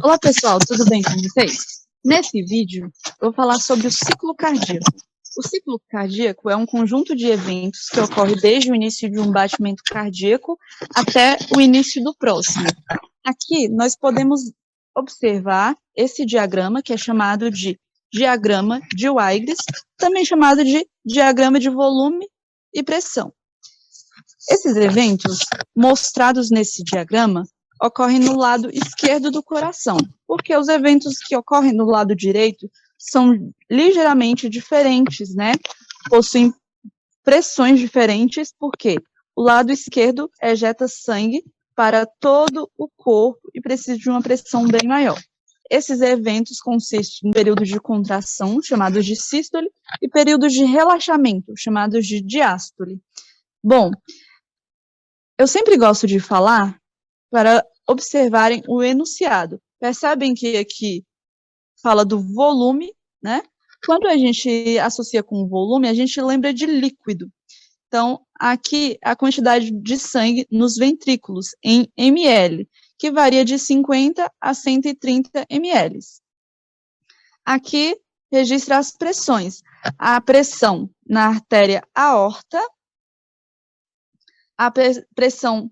Olá pessoal, tudo bem com vocês? Nesse vídeo, eu vou falar sobre o ciclo cardíaco. O ciclo cardíaco é um conjunto de eventos que ocorre desde o início de um batimento cardíaco até o início do próximo. Aqui, nós podemos observar esse diagrama, que é chamado de diagrama de Weygres, também chamado de diagrama de volume e pressão. Esses eventos, mostrados nesse diagrama, ocorrem no lado esquerdo do coração, porque os eventos que ocorrem no lado direito são ligeiramente diferentes, né? Possuem pressões diferentes, porque o lado esquerdo ejeta sangue para todo o corpo e precisa de uma pressão bem maior. Esses eventos consistem em períodos de contração, chamados de sístole, e períodos de relaxamento, chamados de diástole. Bom, eu sempre gosto de falar para observarem o enunciado. Percebem que aqui fala do volume, né? Quando a gente associa com volume, a gente lembra de líquido. Então, aqui a quantidade de sangue nos ventrículos, em ml, que varia de 50 a 130 ml. Aqui registra as pressões. A pressão na artéria aorta, a pressão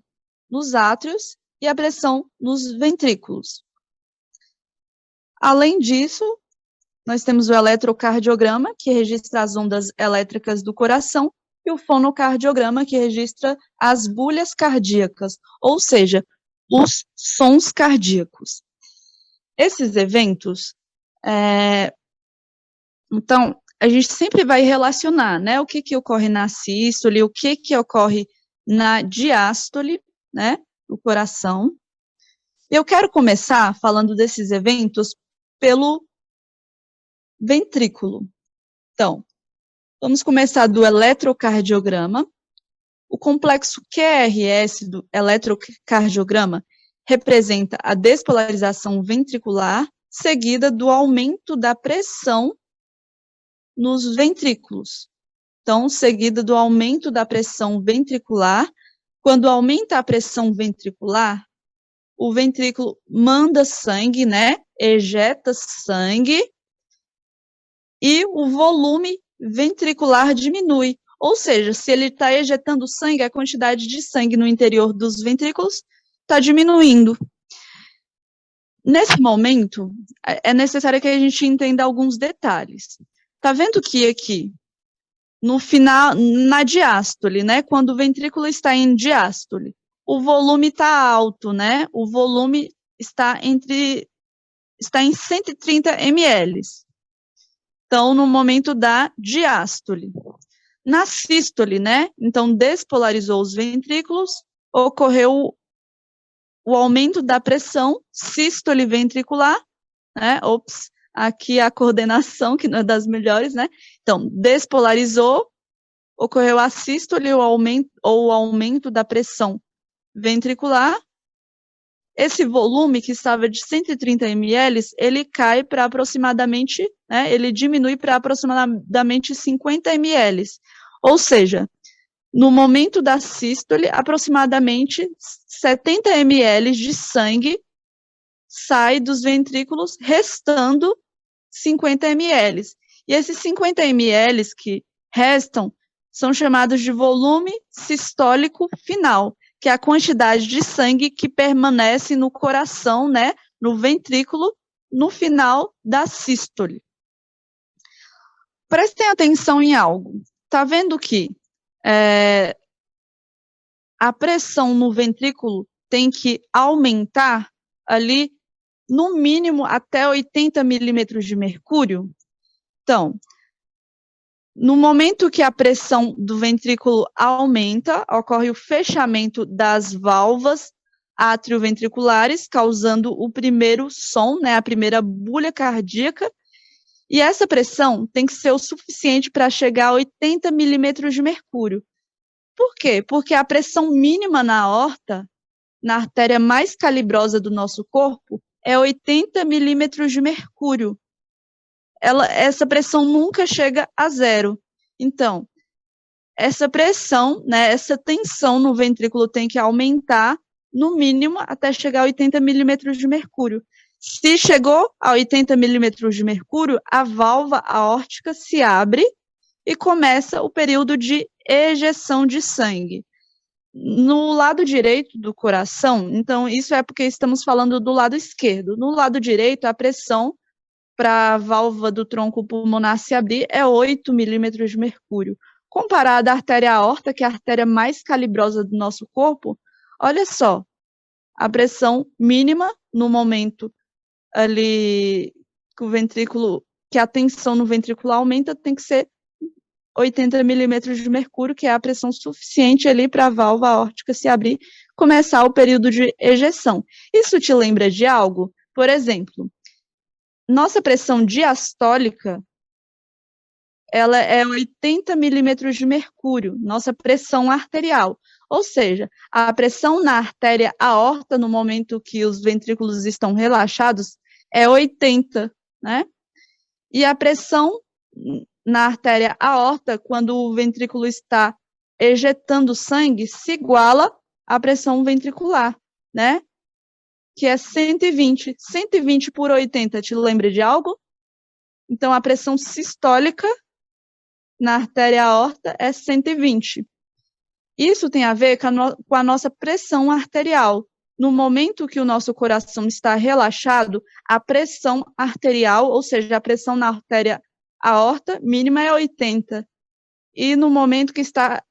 nos átrios e a pressão nos ventrículos. Além disso, nós temos o eletrocardiograma, que registra as ondas elétricas do coração, e o fonocardiograma, que registra as bulhas cardíacas, ou seja, os sons cardíacos. Esses eventos, então, a gente sempre vai relacionar, né, o que ocorre na sístole, o que ocorre na diástole, né, do coração. Eu quero começar falando desses eventos pelo ventrículo. Então, vamos começar do eletrocardiograma. O complexo QRS do eletrocardiograma representa a despolarização ventricular, seguida do aumento da pressão nos ventrículos. Então, seguida do aumento da pressão ventricular. Quando aumenta a pressão ventricular, o ventrículo manda sangue, né? Ejeta sangue e o volume ventricular diminui. Ou seja, se ele está ejetando sangue, a quantidade de sangue no interior dos ventrículos está diminuindo. Nesse momento, é necessário que a gente entenda alguns detalhes. Tá vendo que aqui, no final, na diástole, né, quando o ventrículo está em diástole, o volume está alto, né, o volume está em 130 ml. Então, no momento da diástole. Na sístole, né, então despolarizou os ventrículos, ocorreu o aumento da pressão sístole ventricular, né, aqui a coordenação, que não é das melhores, né, então, despolarizou, ocorreu a sístole ou o aumento da pressão ventricular. Esse volume, que estava de 130 ml, ele cai para aproximadamente, né, ele diminui para aproximadamente 50 ml. Ou seja, no momento da sístole, aproximadamente 70 ml de sangue sai dos ventrículos, restando 50 ml. E esses 50 ml que restam são chamados de volume sistólico final, que é a quantidade de sangue que permanece no coração, né, no ventrículo, no final da sístole. Prestem atenção em algo. Tá vendo que a pressão no ventrículo tem que aumentar ali, no mínimo, até 80 milímetros de mercúrio? Então, no momento que a pressão do ventrículo aumenta, ocorre o fechamento das válvulas atrioventriculares, causando o primeiro som, né, a primeira bulha cardíaca, e essa pressão tem que ser o suficiente para chegar a 80 milímetros de mercúrio. Por quê? Porque a pressão mínima na aorta, na artéria mais calibrosa do nosso corpo, é 80 milímetros de mercúrio. Essa pressão nunca chega a zero. Então, essa pressão, né, essa tensão no ventrículo tem que aumentar, no mínimo, até chegar a 80 milímetros de mercúrio. Se chegou a 80 milímetros de mercúrio, a válvula aórtica se abre e começa o período de ejeção de sangue. No lado direito do coração, então isso é porque estamos falando do lado esquerdo. No lado direito, a pressão para a válvula do tronco pulmonar se abrir é 8 milímetros de mercúrio. Comparada à artéria aorta, que é a artéria mais calibrosa do nosso corpo, olha só, a pressão mínima no momento ali que o ventrículo, que a tensão no ventrículo aumenta, tem que ser 80 milímetros de mercúrio, que é a pressão suficiente ali para a válvula aórtica se abrir, começar o período de ejeção. Isso te lembra de algo? Por exemplo, nossa pressão diastólica, ela é 80 milímetros de mercúrio, nossa pressão arterial. Ou seja, a pressão na artéria aorta, no momento que os ventrículos estão relaxados, é 80, né? E a pressão na artéria aorta, quando o ventrículo está ejetando sangue, se iguala à pressão ventricular, né? Que é 120. 120 por 80, te lembra de algo? Então, a pressão sistólica na artéria aorta é 120. Isso tem a ver com a nossa pressão arterial. No momento que o nosso coração está relaxado, a pressão arterial, ou seja, a pressão na artéria aorta mínima é 80. E no momento que está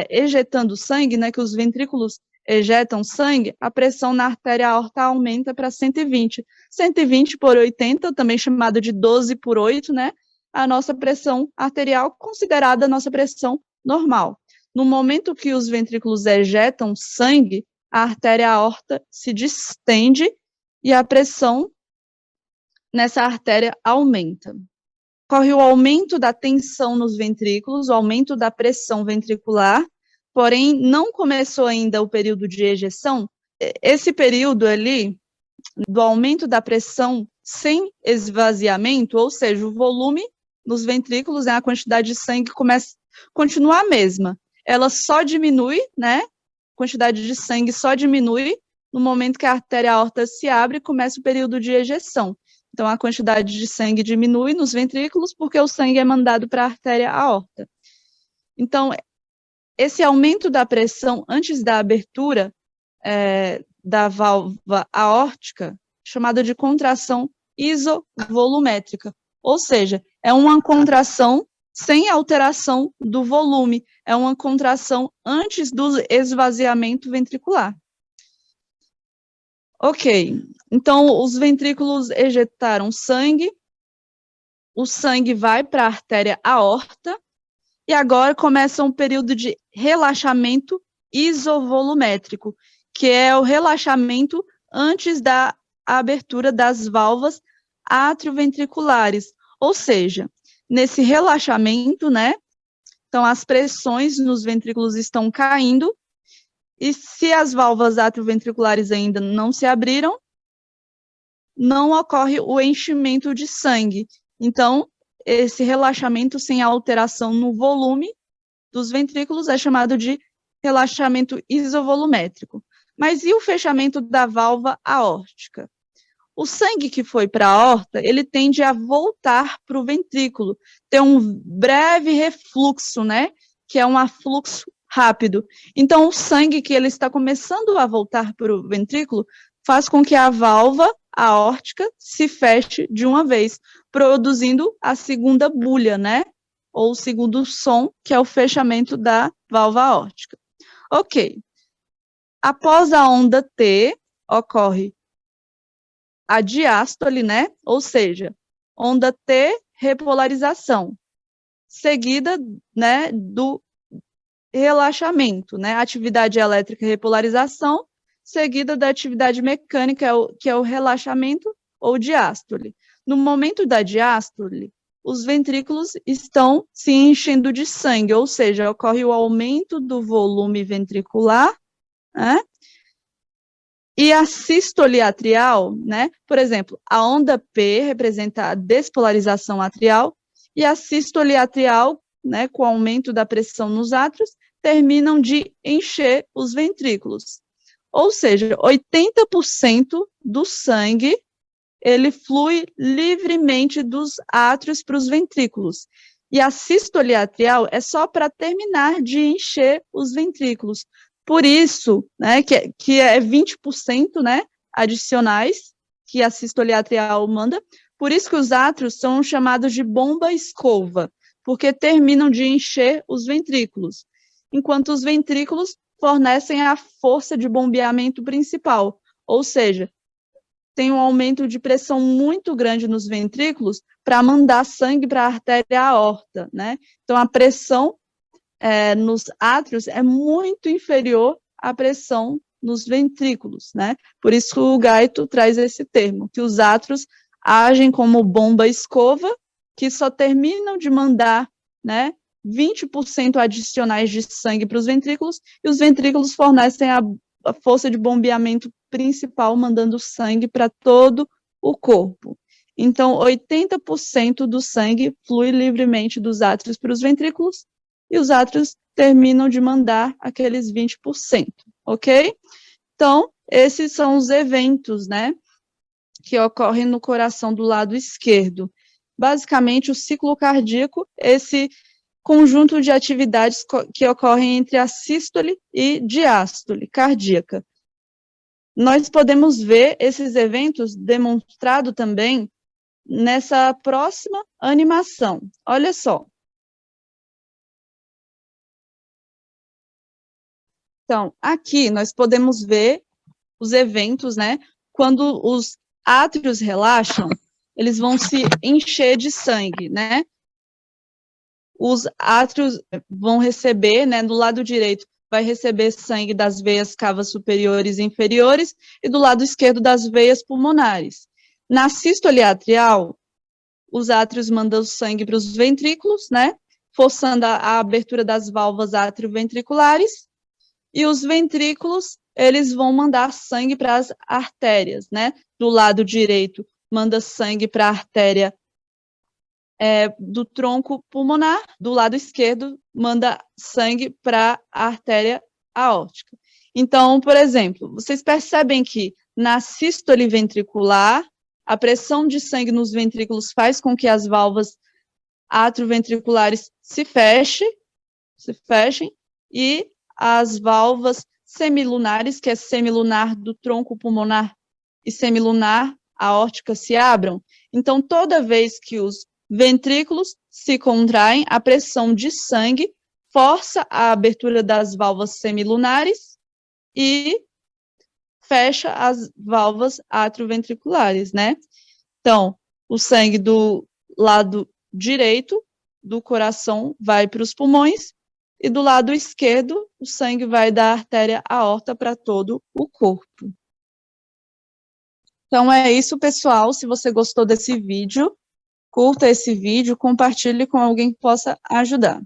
ejetando sangue, né, que os ventrículos ejetam sangue, a pressão na artéria aorta aumenta para 120. 120 por 80, também chamado de 12 por 8, né, a nossa pressão arterial, considerada a nossa pressão normal. No momento que os ventrículos ejetam sangue, a artéria aorta se distende e a pressão nessa artéria aumenta. Ocorre o aumento da tensão nos ventrículos, o aumento da pressão ventricular, porém não começou ainda o período de ejeção. Esse período ali, do aumento da pressão sem esvaziamento, ou seja, o volume nos ventrículos, né, a quantidade de sangue continua a mesma. Ela só diminui, né? A quantidade de sangue só diminui no momento que a artéria aorta se abre e começa o período de ejeção. Então, a quantidade de sangue diminui nos ventrículos porque o sangue é mandado para a artéria aorta. Então, esse aumento da pressão antes da abertura da válvula aórtica, chamada de contração isovolumétrica, ou seja, é uma contração sem alteração do volume, é uma contração antes do esvaziamento ventricular. Ok, então os ventrículos ejetaram sangue, o sangue vai para a artéria aorta, e agora começa um período de relaxamento isovolumétrico, que é o relaxamento antes da abertura das válvulas atrioventriculares, ou seja, nesse relaxamento, né, então as pressões nos ventrículos estão caindo, e se as válvulas atrioventriculares ainda não se abriram, não ocorre o enchimento de sangue. Então, esse relaxamento sem alteração no volume dos ventrículos é chamado de relaxamento isovolumétrico. Mas e o fechamento da válvula aórtica? O sangue que foi para a aorta, ele tende a voltar para o ventrículo, tem um breve refluxo, né, que é um afluxo rápido. Então, o sangue que ele está começando a voltar para o ventrículo faz com que a válvula aórtica se feche de uma vez, produzindo a segunda bulha, né, ou o segundo som, que é o fechamento da válvula aórtica. Ok. Após a onda T, ocorre a diástole, né? Ou seja, onda T, repolarização, seguida, né, do relaxamento, né? Atividade elétrica, repolarização, seguida da atividade mecânica, que é o relaxamento ou diástole. No momento da diástole, os ventrículos estão se enchendo de sangue, ou seja, ocorre o aumento do volume ventricular, né? E a sístole atrial, né? Por exemplo, a onda P representa a despolarização atrial e a sístole atrial, né, com o aumento da pressão nos átrios, terminam de encher os ventrículos. Ou seja, 80% do sangue ele flui livremente dos átrios para os ventrículos. E a sístole atrial é só para terminar de encher os ventrículos. Por isso, né, que é 20%, né, adicionais que a sístole atrial manda. Por isso que os átrios são chamados de bomba-escova, porque terminam de encher os ventrículos, enquanto os ventrículos fornecem a força de bombeamento principal, ou seja, tem um aumento de pressão muito grande nos ventrículos para mandar sangue para a artéria aorta, né? Então, a pressão nos átrios é muito inferior à pressão nos ventrículos, né? Por isso o Gaito traz esse termo, que os átrios agem como bomba-escova, que só terminam de mandar, né, 20% adicionais de sangue para os ventrículos, e os ventrículos fornecem a força de bombeamento principal, mandando sangue para todo o corpo. Então, 80% do sangue flui livremente dos átrios para os ventrículos, e os átrios terminam de mandar aqueles 20%, ok? Então, esses são os eventos, né, que ocorrem no coração do lado esquerdo. Basicamente, o ciclo cardíaco, esse conjunto de atividades que ocorrem entre a sístole e diástole cardíaca. Nós podemos ver esses eventos demonstrados também nessa próxima animação. Olha só. Então, aqui nós podemos ver os eventos, né? Quando os átrios relaxam, eles vão se encher de sangue, né? Os átrios vão receber, né? Do lado direito, vai receber sangue das veias cavas superiores e inferiores, e do lado esquerdo das veias pulmonares. Na sístole atrial, os átrios mandam sangue para os ventrículos, né? Forçando a abertura das válvulas atrioventriculares, e os ventrículos, eles vão mandar sangue para as artérias, né? Do lado direito, manda sangue para a artéria do tronco pulmonar, do lado esquerdo, manda sangue para a artéria aórtica. Então, por exemplo, vocês percebem que na sístole ventricular, a pressão de sangue nos ventrículos faz com que as válvulas atrioventriculares se fechem, e as válvulas semilunares, que é semilunar do tronco pulmonar e semilunar aórtica, se abram. Então, toda vez que os ventrículos se contraem, a pressão de sangue força a abertura das válvulas semilunares e fecha as válvulas atrioventriculares, né? Então, o sangue do lado direito do coração vai para os pulmões, e do lado esquerdo, o sangue vai da artéria aorta para todo o corpo. Então, é isso, pessoal. Se você gostou desse vídeo, curta esse vídeo, compartilhe com alguém que possa ajudar.